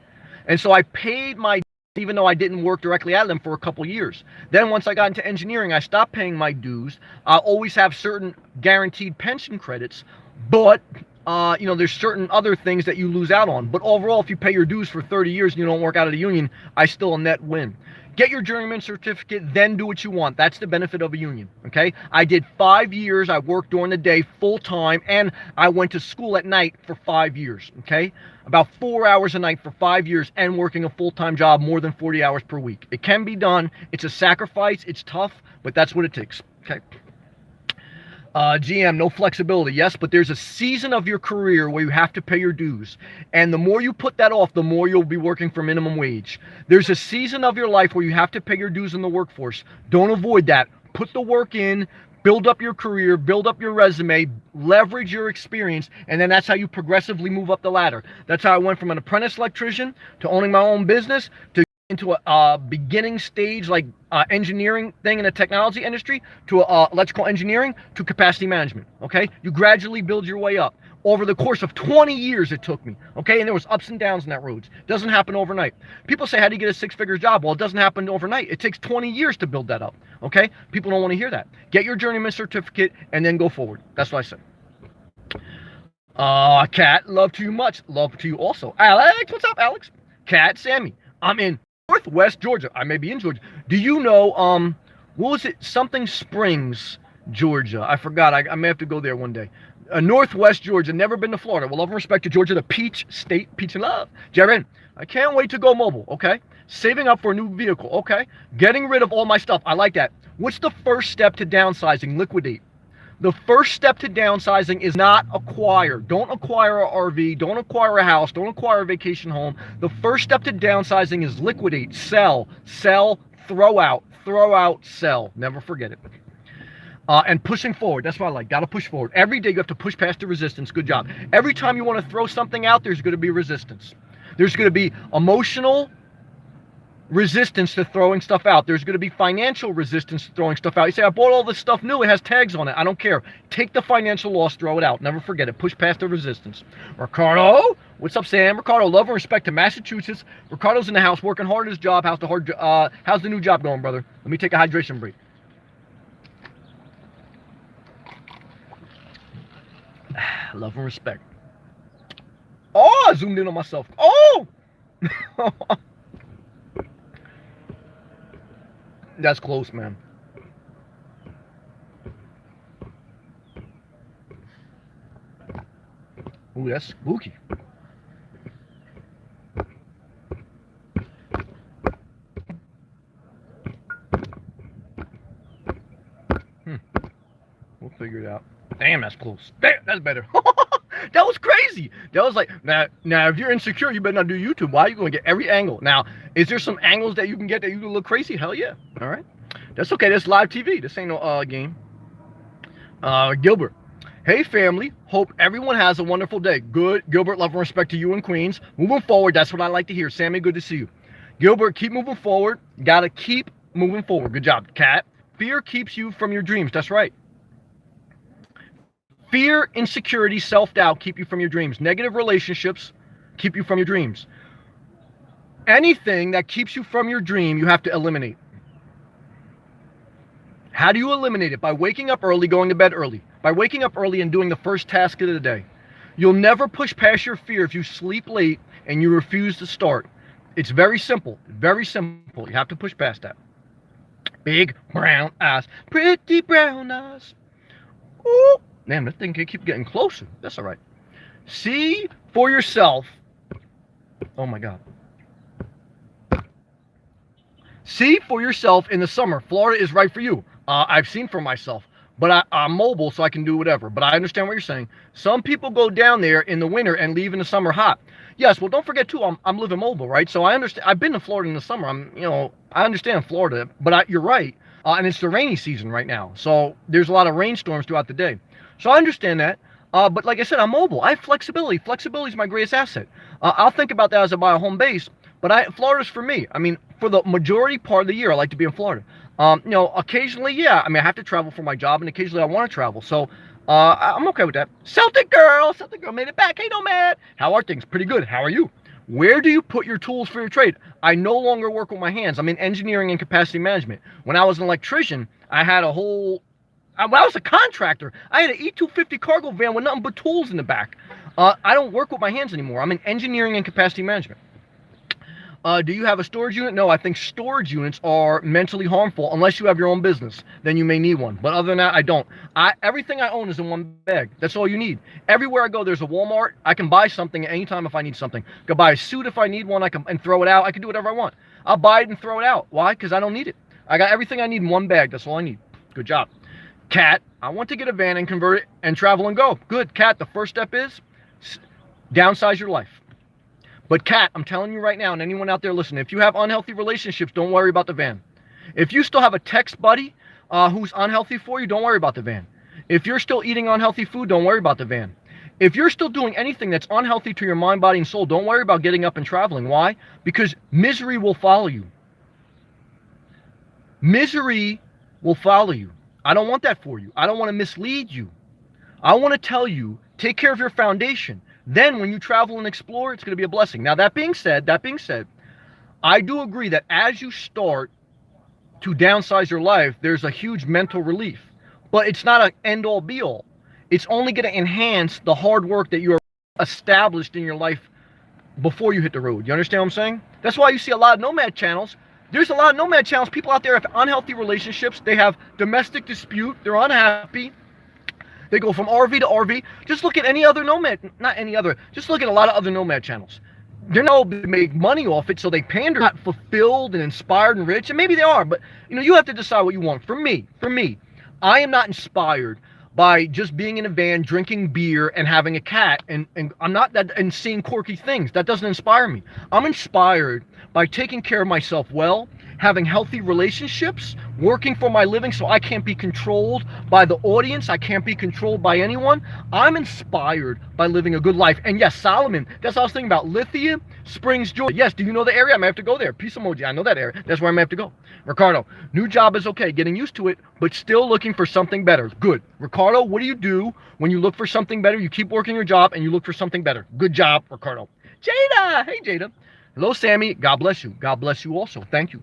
S1: And so I paid my, even though I didn't work directly at them for a couple years. Then once I got into engineering, I stopped paying my dues. I always have certain guaranteed pension credits, but there's certain other things that you lose out on. But overall, if you pay your dues for 30 years and you don't work out of the union, I still a net win. Get your journeyman certificate, then do what you want. That's the benefit of a union, okay? I did 5 years. I worked during the day full-time, and I went to school at night for 5 years, okay? About 4 hours a night for 5 years and working a full-time job more than 40 hours per week. It can be done. It's a sacrifice. It's tough, but that's what it takes, okay? GM, no flexibility. Yes, but there's a season of your career where you have to pay your dues. And the more you put that off, the more you'll be working for minimum wage. There's a season of your life where you have to pay your dues in the workforce. Don't avoid that. Put the work in, build up your career, build up your resume, leverage your experience, and then that's how you progressively move up the ladder. That's how I went from an apprentice electrician to owning my own business to into a beginning stage like engineering thing in the technology industry to electrical engineering to capacity management. Okay, you gradually build your way up over the course of 20 years. It took me. Okay, and there was ups and downs in that road. It doesn't happen overnight. People say, how do you get a six-figure job? Well, it doesn't happen overnight. It takes 20 years to build that up. Okay, people don't want to hear that. Get your journeyman certificate and then go forward. That's what I say. Kat, love to you much. Love to you also. Alex, what's up, Alex? Kat, Sammy, I'm in Northwest Georgia. I may be in Georgia. Do you know, what was it? Something Springs, Georgia. I forgot. I may have to go there one day. Northwest Georgia. Never been to Florida. With love and respect to Georgia, the Peach State. Peach and love. Jaren, I can't wait to go mobile. Okay. Saving up for a new vehicle. Okay. Getting rid of all my stuff. I like that. What's the first step to downsizing? Liquidate. The first step to downsizing is not acquire. Don't acquire an RV. Don't acquire a house. Don't acquire a vacation home. The first step to downsizing is liquidate, sell, throw out, sell. Never forget it. And pushing forward. That's what I like. Got to push forward. Every day you have to push past the resistance. Good job. Every time you want to throw something out, there's going to be resistance. There's going to be emotional resistance to throwing stuff out. There's going to be financial resistance to throwing stuff out. You say, I bought all this stuff new. It has tags on it. I don't care. Take the financial loss, throw it out. Never forget it. Push past the resistance. Ricardo, what's up, Sam? Ricardo, love and respect to Massachusetts. Ricardo's in the house working hard at his job. How's the new job going, brother? Let me take a hydration break. Love and respect. Oh, I zoomed in on myself. Oh! That's close, man. Ooh, that's spooky. We'll figure it out. Damn, that's close. Damn, that's better. That was crazy. That was like, now if you're insecure, you better not do YouTube. Why are you going to get every angle? Now, is there some angles that you can get that you can look crazy? Hell yeah. All right. That's okay. That's live TV. This ain't no game. Gilbert. Hey, family. Hope everyone has a wonderful day. Good. Gilbert, love and respect to you and Queens. Moving forward, that's what I like to hear. Sammy, good to see you. Gilbert, keep moving forward. Got to keep moving forward. Good job, Kat. Fear keeps you from your dreams. That's right. Fear, insecurity, self-doubt keep you from your dreams. Negative relationships keep you from your dreams. Anything that keeps you from your dream, you have to eliminate. How do you eliminate it? By waking up early, going to bed early. By waking up early and doing the first task of the day. You'll never push past your fear if you sleep late and you refuse to start. It's very simple. Very simple. You have to push past that. Big brown eyes. Pretty brown eyes. Ooh. Damn, that thing can keep getting closer. That's all right. See for yourself. Oh my God. See for yourself in the summer. Florida is right for you. I've seen for myself. But I'm mobile, so I can do whatever. But I understand what you're saying. Some people go down there in the winter and leave in the summer hot. Yes, well, don't forget too. I'm living mobile, right? So I understand. I've been to Florida in the summer. I understand Florida, but you're right. And it's the rainy season right now, so there's a lot of rainstorms throughout the day. So I understand that. But like I said, I'm mobile. I have flexibility. Flexibility is my greatest asset. I'll think about that as I buy a home base. But Florida's for me. I mean, for the majority part of the year, I like to be in Florida. Occasionally, yeah. I mean, I have to travel for my job, and occasionally I want to travel. So I'm okay with that. Celtic girl made it back. Hey, Nomad. How are things? Pretty good. How are you? Where do you put your tools for your trade? I no longer work with my hands. I'm in engineering and capacity management. When I was an electrician, I had a whole... When I was a contractor, I had an E250 cargo van with nothing but tools in the back. I don't work with my hands anymore. I'm in engineering and capacity management. Do you have a storage unit? No, I think storage units are mentally harmful unless you have your own business. Then you may need one. But other than that, I don't. Everything I own is in one bag. That's all you need. Everywhere I go, there's a Walmart. I can buy something at any time if I need something. I can buy a suit if I need one. I can and throw it out. I can do whatever I want. I'll buy it and throw it out. Why? Because I don't need it. I got everything I need in one bag. That's all I need. Good job. Cat, I want to get a van and convert it and travel and go. Good. Cat, the first step is downsize your life. But Kat, I'm telling you right now, and anyone out there listening, if you have unhealthy relationships, don't worry about the van. If you still have a text buddy who's unhealthy for you, don't worry about the van. If you're still eating unhealthy food, don't worry about the van. If you're still doing anything that's unhealthy to your mind, body, and soul, don't worry about getting up and traveling. Why? Because misery will follow you. Misery will follow you. I don't want that for you. I don't want to mislead you. I want to tell you, take care of your foundation. Then when you travel and explore, it's going to be a blessing. Now, that being said, I do agree that as you start to downsize your life, there's a huge mental relief. But it's not an end-all, be-all. It's only going to enhance the hard work that you are established in your life before you hit the road. You understand what I'm saying? That's why you see a lot of nomad channels. There's a lot of nomad channels. People out there have unhealthy relationships. They have domestic dispute. They're unhappy. They go from RV to RV. Just look at any other nomad, not any other, just look at a lot of other nomad channels. They're not able to make money off it, so they pander, not fulfilled and inspired and rich, and maybe they are, but you have to decide what you want. For me, I am not inspired by just being in a van, drinking beer, and having a cat, and I'm not that, and seeing quirky things. That doesn't inspire me. I'm inspired by taking care of myself well, having healthy relationships, working for my living so I can't be controlled by the audience. I can't be controlled by anyone. I'm inspired by living a good life. And yes, Solomon, that's what I was thinking about. Lithia Springs, Georgia. Yes, do you know the area? I may have to go there. Peace emoji. I know that area. That's where I may have to go. Ricardo, new job is okay. Getting used to it, but still looking for something better. Good. Ricardo, what do you do when you look for something better? You keep working your job and you look for something better. Good job, Ricardo. Jada. Hey, Jada. Hello, Sammy. God bless you. God bless you also. Thank you.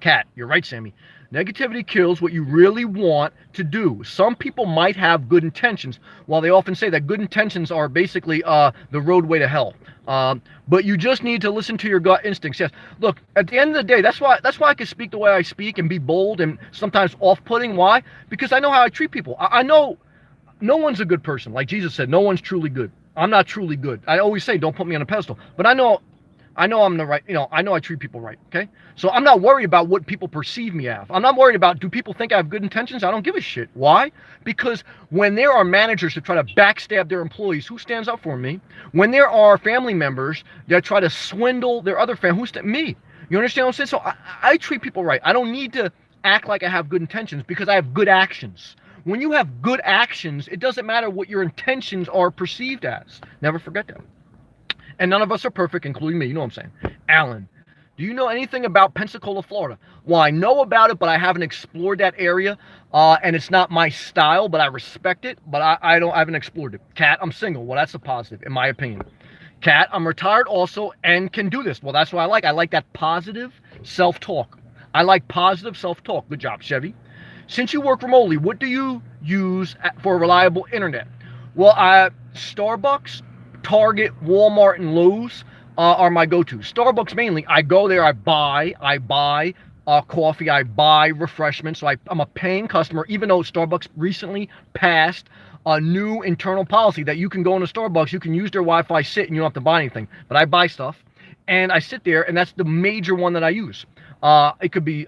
S1: Cat, you're right, Sammy. Negativity kills what you really want to do. Some people might have good intentions, while they often say that good intentions are basically the roadway to hell. But you just need to listen to your gut instincts. Yes. Look, at the end of the day, that's why I can speak the way I speak and be bold and sometimes off-putting. Why? Because I know how I treat people. I know no one's a good person. Like Jesus said, no one's truly good. I'm not truly good. I always say, don't put me on a pedestal. But I know I'm the right, I know I treat people right, okay? So I'm not worried about what people perceive me as. I'm not worried about, do people think I have good intentions? I don't give a shit. Why? Because when there are managers that try to backstab their employees, who stands up for me? When there are family members that try to swindle their other family, me? You understand what I'm saying? So I treat people right. I don't need to act like I have good intentions because I have good actions. When you have good actions, it doesn't matter what your intentions are perceived as. Never forget that. And none of us are perfect, including me. You know what I'm saying? Alan, do you know anything about Pensacola, Florida? Well, I know about it, but I haven't explored that area. And it's not my style, but I respect it. But I haven't explored it. Kat, I'm single. Well, that's a positive, in my opinion. Kat, I'm retired also and can do this. Well, that's what I like. I like that positive self-talk. I like positive self-talk. Good job, Chevy. Since you work remotely, what do you use for reliable internet? Well, Starbucks, Target, Walmart, and Lowe's are my go-to. Starbucks mainly. I go there, I buy coffee, I buy refreshments. So I'm a paying customer, even though Starbucks recently passed a new internal policy that you can go into Starbucks, you can use their Wi-Fi sit, and you don't have to buy anything. But I buy stuff. and I sit there, and that's the major one that I use. It could be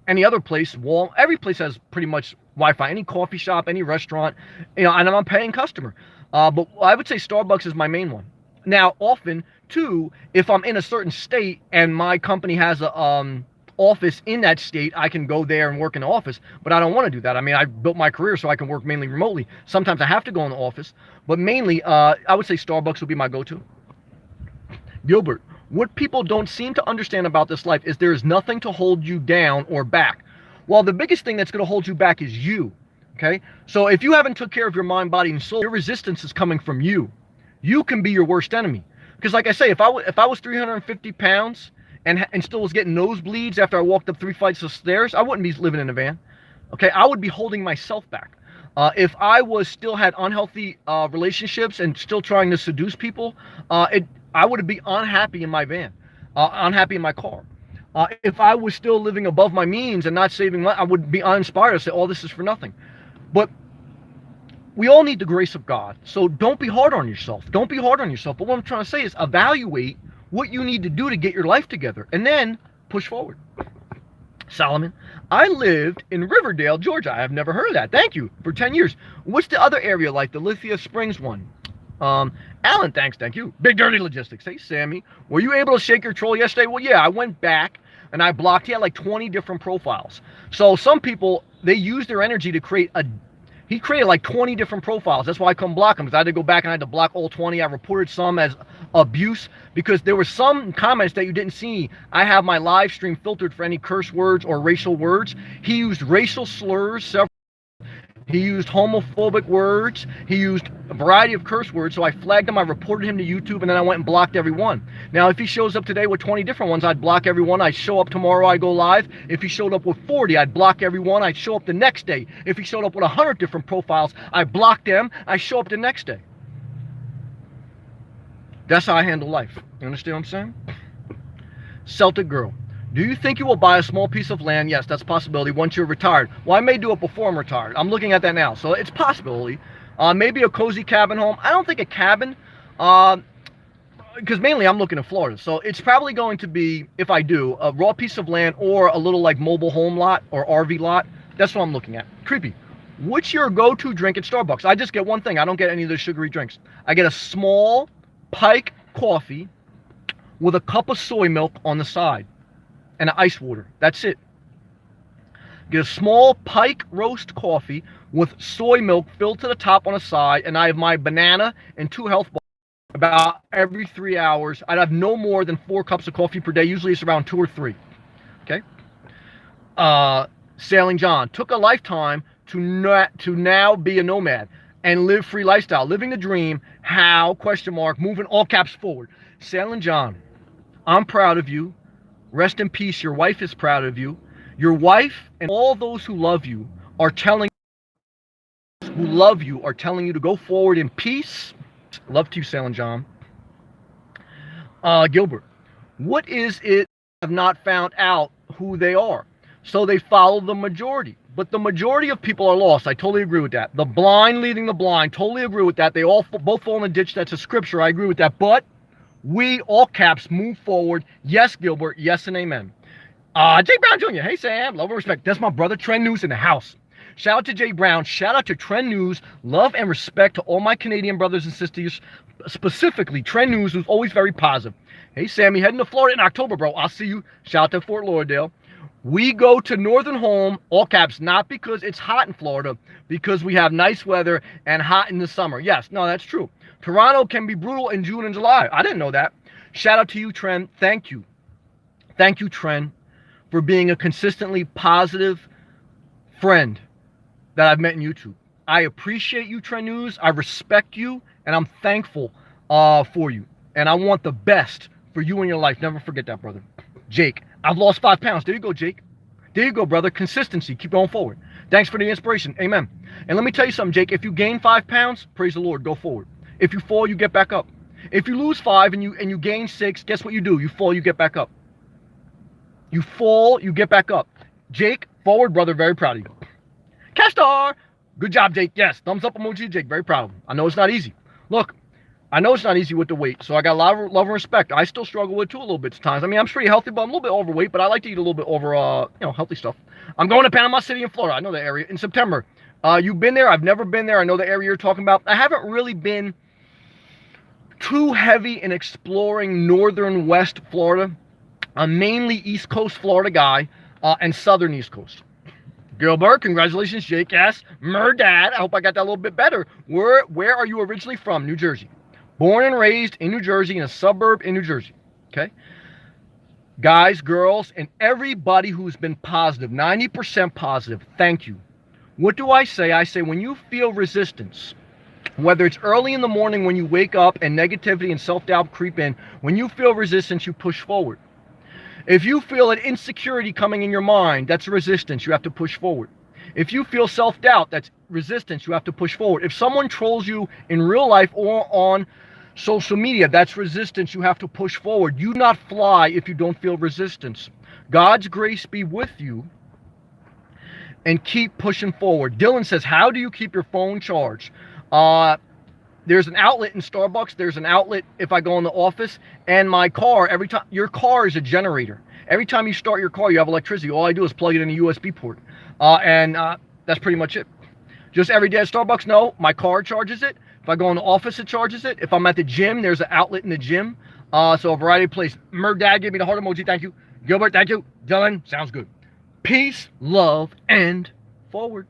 S1: any other place. Every place has pretty much Wi-Fi. Any coffee shop, any restaurant, and I'm a paying customer. But I would say Starbucks is my main one. Now, often too, if I'm in a certain state and my company has a office in that state, I can go there and work in the office, but I don't want to do that. I mean, I built my career so I can work mainly remotely. Sometimes I have to go in the office, but mainly, I would say Starbucks would be my go-to. Gilbert, what people don't seem to understand about this life is there is nothing to hold you down or back. Well, the biggest thing that's going to hold you back is you. Okay? So if you haven't took care of your mind, body, and soul, your resistance is coming from you. You can be your worst enemy. Because like I say, if I was 350 pounds and still was getting nosebleeds after I walked up 3 flights of stairs, I wouldn't be living in a van. Okay? I would be holding myself back. If I was still had unhealthy relationships and still trying to seduce people, I would be unhappy in my van, unhappy in my car. If I was still living above my means and not saving money, I would be uninspired to say, oh, this is for nothing. But we all need the grace of God. So don't be hard on yourself. Don't be hard on yourself. But what I'm trying to say is evaluate what you need to do to get your life together and then push forward. Solomon, I lived in Riverdale, Georgia. I have never heard of that. Thank you. For 10 years. What's the other area like? The Lithia Springs one. Alan, thanks. Thank you. Big Dirty Logistics. Hey, Sammy, were you able to shake your troll yesterday? Well, yeah, I went back and I blocked. He had like 20 different profiles. So some people, they use their energy to create he created like 20 different profiles. That's why I couldn't block them, because I had to go back and I had to block all 20. I reported some as abuse because there were some comments that you didn't see. I have my live stream filtered for any curse words or racial words. He used racial slurs, he used homophobic words. He used a variety of curse words. So I flagged him. I reported him to YouTube, and then I went and blocked every one. Now, if he shows up today with 20 different ones, I'd block every one. I'd show up tomorrow, I go live. If he showed up with 40, I'd block every one. I'd show up the next day. If he showed up with 100 different profiles, I block them. I show up the next day. That's how I handle life. You understand what I'm saying? Celtic Girl. Do you think you will buy a small piece of land? Yes, that's a possibility once you're retired. Well, I may do it before I'm retired. I'm looking at that now. So it's a possibility. Maybe a cozy cabin home. I don't think a cabin, because mainly I'm looking at Florida. So it's probably going to be, if I do, a raw piece of land or a little like mobile home lot or RV lot. That's what I'm looking at. Creepy. What's your go-to drink at Starbucks? I just get one thing. I don't get any of the sugary drinks. I get a small Pike coffee with a cup of soy milk on the side and ice water. That's it. Get a small Pike roast coffee with soy milk filled to the top on the side, and I have my banana and 2 health bars about every 3 hours. I'd have no more than 4 cups of coffee per day. Usually it's around 2 or 3. Okay? Sailing John. Took a lifetime to now be a nomad and live free lifestyle. Living the dream. How? Question mark. Moving all caps forward. Sailing John. I'm proud of you. Rest in peace. Your wife is proud of you. Your wife and all those who love you are telling you to go forward in peace. Love to you, Sailing John. Gilbert, what is it have not found out who they are? So they follow the majority. But the majority of people are lost. I totally agree with that. The blind leading the blind. Totally agree with that. They all both fall in the ditch. That's a scripture. I agree with that. But we, all caps, move forward. Yes, Gilbert. Yes and amen. Jay Brown Jr. Hey, Sam. Love and respect. That's my brother, Trend News, in the house. Shout out to Jay Brown. Shout out to Trend News. Love and respect to all my Canadian brothers and sisters, specifically Trend News, who's always very positive. Hey, Sammy, heading to Florida in October, bro. I'll see you. Shout out to Fort Lauderdale. We go to Northern Home, all caps, not because it's hot in Florida, because we have nice weather and hot in the summer. Yes, no, that's true. Toronto can be brutal in June and July. I didn't know that. Shout out to you, Trend. Thank you. Thank you, Trend, for being a consistently positive friend that I've met in YouTube. I appreciate you, Trend News. I respect you, and I'm thankful for you. And I want the best for you in your life. Never forget that, brother. Jake, I've lost 5 pounds. There you go, Jake. There you go, brother. Consistency. Keep going forward. Thanks for the inspiration. Amen. And let me tell you something, Jake. If you gain 5 pounds, praise the Lord. Go forward. If you fall, you get back up. If you lose 5 and you gain 6, guess what you do? You fall, you get back up. You fall, you get back up. Jake, forward, brother. Very proud of you. Castar. Good job, Jake. Yes. Thumbs up emoji, Jake. Very proud of him. I know it's not easy. Look, I know it's not easy with the weight, so I got a lot of love and respect. I still struggle with it too a little bit at times. I mean, I'm pretty healthy, but I'm a little bit overweight, but I like to eat a little bit over, healthy stuff. I'm going to Panama City in Florida. I know the area in September. You've been there. I've never been there. I know the area you're talking about. I haven't really been too heavy in exploring northern West Florida. I'm mainly East Coast Florida guy and southern East Coast. Gilbert, congratulations, Jake S. Murdad, I hope I got that a little bit better. Where are you originally from? New Jersey. Born and raised in New Jersey, in a suburb in New Jersey. Okay? Guys, girls, and everybody who's been positive, 90% positive, thank you. What do I say? I say when you feel resistance, whether it's early in the morning when you wake up and negativity and self-doubt creep in, when you feel resistance, you push forward. If you feel an insecurity coming in your mind, that's resistance. You have to push forward. If you feel self-doubt, that's resistance. You have to push forward. If someone trolls you in real life or on social media, that's resistance. You have to push forward. You not fly if you don't feel resistance. God's grace be with you and keep pushing forward. Dylan says, how do you keep your phone charged? There's an outlet in Starbucks. There's an outlet if I go in the office. And my car, every time, your car is a generator. Every time you start your car, you have electricity. All I do is plug it in a USB port. That's pretty much it. Just every day at Starbucks, no, my car charges it. If I go in the office, it charges it. If I'm at the gym, there's an outlet in the gym. So a variety of places. Murdad gave me the heart emoji. Thank you. Gilbert, thank you. Dylan, sounds good. Peace, love, and forward.